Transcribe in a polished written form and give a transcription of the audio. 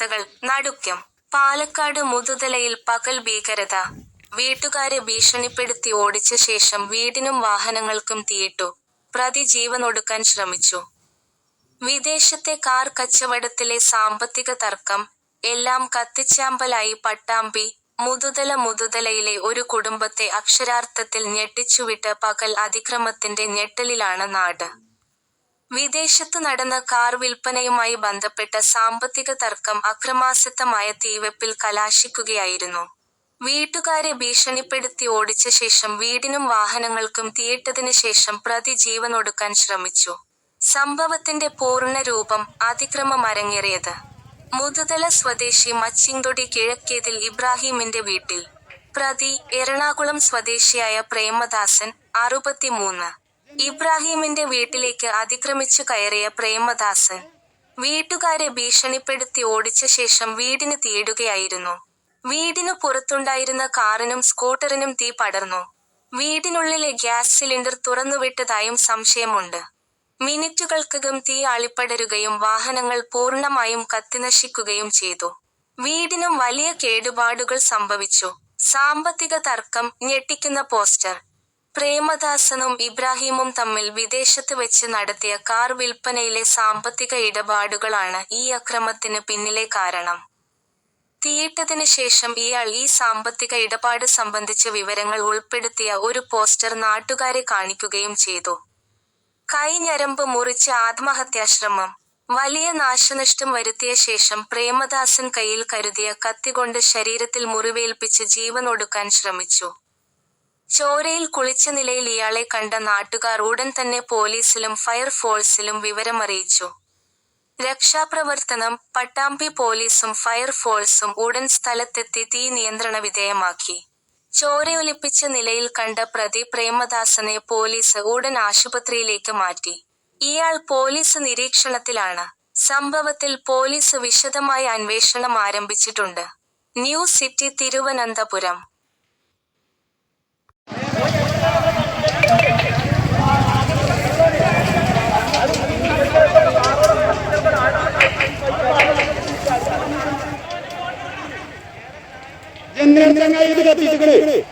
വാർത്തകൾ നടുക്കം. പാലക്കാട് മുതുതലയിൽ പകൽ ഭീകരത. വീട്ടുകാരെ ഭീഷണിപ്പെടുത്തി ഓടിച്ച ശേഷം വീടിനും വാഹനങ്ങൾക്കും തീയിട്ടു. പ്രതി ജീവനൊടുക്കാൻ ശ്രമിച്ചു. വിദേശത്തെ കാർ കച്ചവടത്തിലെ സാമ്പത്തിക തർക്കം. എല്ലാം കത്തിച്ചാമ്പലായി പട്ടാമ്പി. മുതുതലയിലെ ഒരു കുടുംബത്തെ അക്ഷരാർത്ഥത്തിൽ ഞെട്ടിച്ചുവിട്ട പകൽ അതിക്രമത്തിന്റെ ഞെട്ടലിലാണ് നാട്. വിദേശത്തു നടന്ന കാർ വിൽപ്പനയുമായി ബന്ധപ്പെട്ട സാമ്പത്തിക തർക്കം അക്രമാസക്തമായ തീവെപ്പിൽ കലാശിക്കുകയായിരുന്നു. വീട്ടുകാരെ ഭീഷണിപ്പെടുത്തി ഓടിച്ച ശേഷം വീടിനും വാഹനങ്ങൾക്കും തീയിട്ടതിന് ശേഷം പ്രതി ജീവനൊടുക്കാൻ ശ്രമിച്ചു. സംഭവത്തിന്റെ പൂർണ്ണരൂപം. അതിക്രമം അരങ്ങേറിയത് മുതുതല സ്വദേശി മച്ചിങ്തൊടി കിഴക്കേതിൽ ഇബ്രാഹിമിന്റെ വീട്ടിൽ. പ്രതി എറണാകുളം സ്വദേശിയായ പ്രേമദാസൻ, 63. ഇബ്രാഹിമിന്റെ വീട്ടിലേക്ക് അതിക്രമിച്ചു കയറിയ പ്രേമദാസൻ വീട്ടുകാരെ ഭീഷണിപ്പെടുത്തി ഓടിച്ച ശേഷം വീടിന് തീയിടുകയായിരുന്നു. വീടിനു പുറത്തുണ്ടായിരുന്ന കാറിനും സ്കൂട്ടറിനും തീ പടർന്നു. വീടിനുള്ളിലെ ഗ്യാസ് സിലിണ്ടർ തുറന്നുവിട്ടതായും സംശയമുണ്ട്. മിനിറ്റുകൾക്കകം തീ ആളിപ്പടരുകയും വാഹനങ്ങൾ പൂർണ്ണമായും കത്തിനശിക്കുകയും ചെയ്തു. വീടിനും വലിയ കേടുപാടുകൾ സംഭവിച്ചു. സാമ്പത്തിക തർക്കം. ഞെട്ടിക്കുന്ന പോസ്റ്റർ. പ്രേമദാസനും ഇബ്രാഹിമും തമ്മിൽ വിദേശത്ത് വെച്ച് നടത്തിയ കാർ വിൽപ്പനയിലെ സാമ്പത്തിക ഇടപാടുകളാണ് ഈ അക്രമത്തിന് പിന്നിലെ കാരണം. തീയിട്ടതിന് ശേഷം ഇയാൾ ഈ സാമ്പത്തിക ഇടപാട് സംബന്ധിച്ച വിവരങ്ങൾ ഉൾപ്പെടുത്തിയ ഒരു പോസ്റ്റർ നാട്ടുകാരെ കാണിക്കുകയും ചെയ്തു. കൈഞ്ഞരമ്പ് മുറിച്ച് ആത്മഹത്യാശ്രമം. വലിയ നാശനഷ്ടം വരുത്തിയ ശേഷം പ്രേമദാസൻ കയ്യിൽ കരുതിയ കത്തികൊണ്ട് ശരീരത്തിൽ മുറിവേൽപ്പിച്ച് ജീവനൊടുക്കാൻ ശ്രമിച്ചു. ചോരയിൽ കുളിച്ച നിലയിൽ ഇയാളെ കണ്ട നാട്ടുകാർ ഉടൻ തന്നെ പോലീസിലും ഫയർഫോഴ്സിലും വിവരമറിയിച്ചു. രക്ഷാപ്രവർത്തനം. പട്ടാമ്പി പോലീസും ഫയർഫോഴ്സും ഉടൻ സ്ഥലത്തെത്തി തീ നിയന്ത്രണ വിധേയമാക്കി. ചോരയൊലിപ്പിച്ച നിലയിൽ കണ്ട പ്രതി പ്രേമദാസനെ പോലീസ് ഉടൻ ആശുപത്രിയിലേക്ക് മാറ്റി. ഇയാൾ പോലീസ് നിരീക്ഷണത്തിലാണ്. സംഭവത്തിൽ പോലീസ് വിശദമായ അന്വേഷണം ആരംഭിച്ചിട്ടുണ്ട്. News city Thiruvananthapuram. ജനങ്ങൾ ഇത് കത്തിച്ചിട്ട്